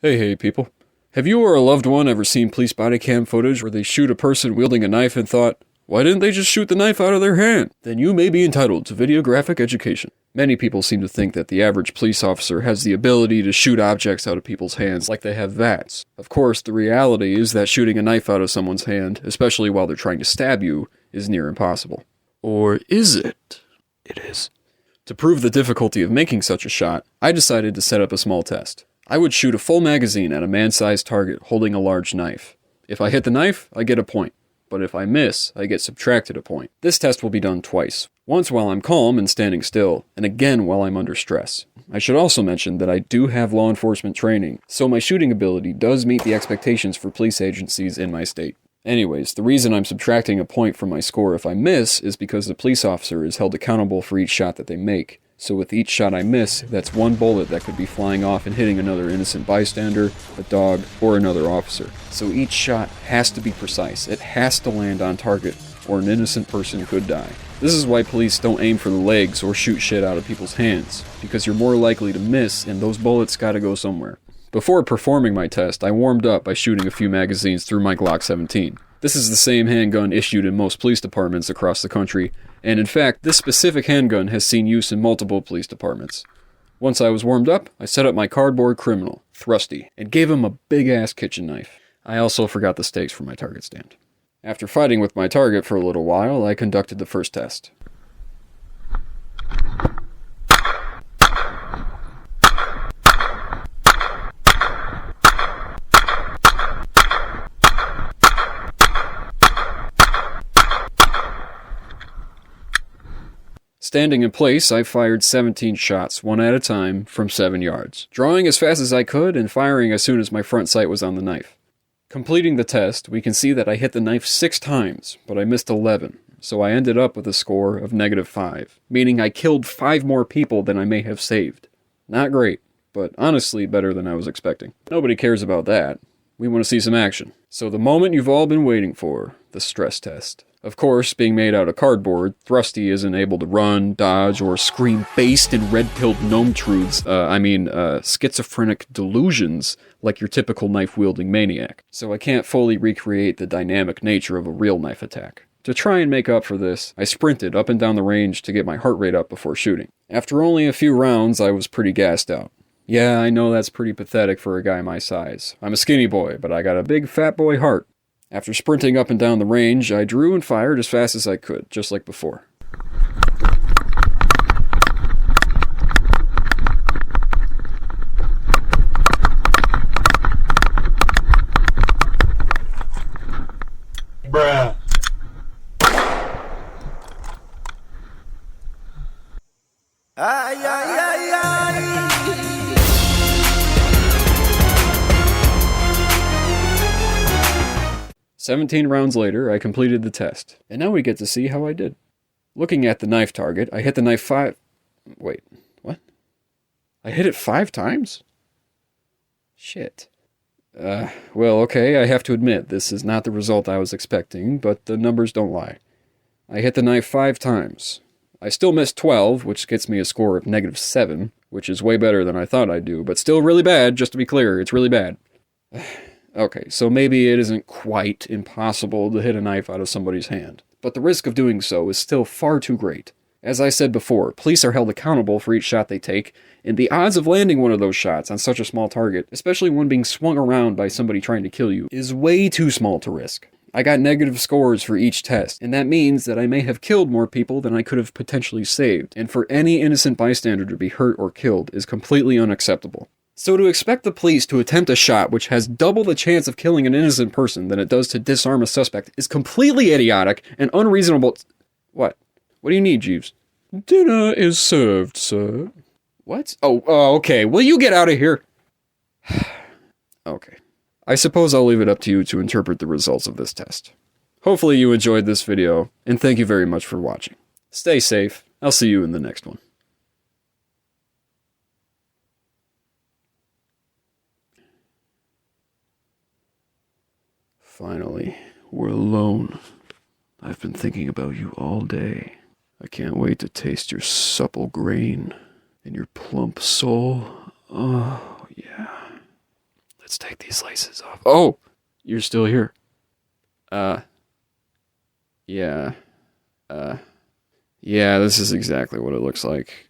Hey people. Have you or a loved one ever seen police body cam footage where they shoot a person wielding a knife and thought, why didn't they just shoot the knife out of their hand? Then you may be entitled to videographic education. Many people seem to think that the average police officer has the ability to shoot objects out of people's hands like they have VATS. Of course, the reality is that shooting a knife out of someone's hand, especially while they're trying to stab you, is near impossible. Or is it? It is. To prove the difficulty of making such a shot, I decided to set up a small test. I would shoot a full magazine at a man-sized target holding a large knife. If I hit the knife, I get a point, but if I miss, I get subtracted a point. This test will be done twice. Once while I'm calm and standing still, and again while I'm under stress. I should also mention that I do have law enforcement training, so my shooting ability does meet the expectations for police agencies in my state. Anyways, the reason I'm subtracting a point from my score if I miss is because the police officer is held accountable for each shot that they make. So with each shot I miss, that's one bullet that could be flying off and hitting another innocent bystander, a dog, or another officer. So each shot has to be precise. It has to land on target, or an innocent person could die. This is why police don't aim for the legs or shoot shit out of people's hands, because you're more likely to miss and those bullets gotta go somewhere. Before performing my test, I warmed up by shooting a few magazines through my Glock 17. This is the same handgun issued in most police departments across the country, and in fact, this specific handgun has seen use in multiple police departments. Once I was warmed up, I set up my cardboard criminal, Thrusty, and gave him a big-ass kitchen knife. I also forgot the stakes for my target stand. After fighting with my target for a little while, I conducted the first test. Standing in place, I fired 17 shots, one at a time, from 7 yards, drawing as fast as I could and firing as soon as my front sight was on the knife. Completing the test, we can see that I hit the knife 6 times, but I missed 11, so I ended up with a score of -5, meaning I killed 5 more people than I may have saved. Not great, but honestly better than I was expecting. Nobody cares about that. We want to see some action. So the moment you've all been waiting for, the stress test. Of course, being made out of cardboard, Thrusty isn't able to run, dodge, or scream based and red-pilled gnome truths, schizophrenic delusions like your typical knife-wielding maniac. So I can't fully recreate the dynamic nature of a real knife attack. To try and make up for this, I sprinted up and down the range to get my heart rate up before shooting. After only a few rounds, I was pretty gassed out. Yeah, I know that's pretty pathetic for a guy my size. I'm a skinny boy, but I got a big fat boy heart. After sprinting up and down the range, I drew and fired as fast as I could, just like before. Bruh. 17 rounds later, I completed the test, and now we get to see how I did. Looking at the knife target, I hit the knife 5... Wait, what? I hit it 5 times? Shit. Well, okay, I have to admit, this is not the result I was expecting, but the numbers don't lie. I hit the knife 5 times. I still missed 12, which gets me a score of -7, which is way better than I thought I'd do, but still really bad, just to be clear, it's really bad. Okay, so maybe it isn't quite impossible to hit a knife out of somebody's hand, but the risk of doing so is still far too great. As I said before, police are held accountable for each shot they take, and the odds of landing one of those shots on such a small target, especially one being swung around by somebody trying to kill you, is way too small to risk. I got negative scores for each test, and that means that I may have killed more people than I could have potentially saved, and for any innocent bystander to be hurt or killed is completely unacceptable. So to expect the police to attempt a shot which has double the chance of killing an innocent person than it does to disarm a suspect is completely idiotic and unreasonable. What? What do you need, Jeeves? Dinner is served, sir. What? Oh, okay. Will you get out of here? Okay. I suppose I'll leave it up to you to interpret the results of this test. Hopefully you enjoyed this video, and thank you very much for watching. Stay safe. I'll see you in the next one. Finally, we're alone. I've been thinking about you all day. I can't wait to taste your supple grain and your plump soul. Oh, yeah. Let's take these laces off. Oh, you're still here. Yeah. Yeah, this is exactly what it looks like.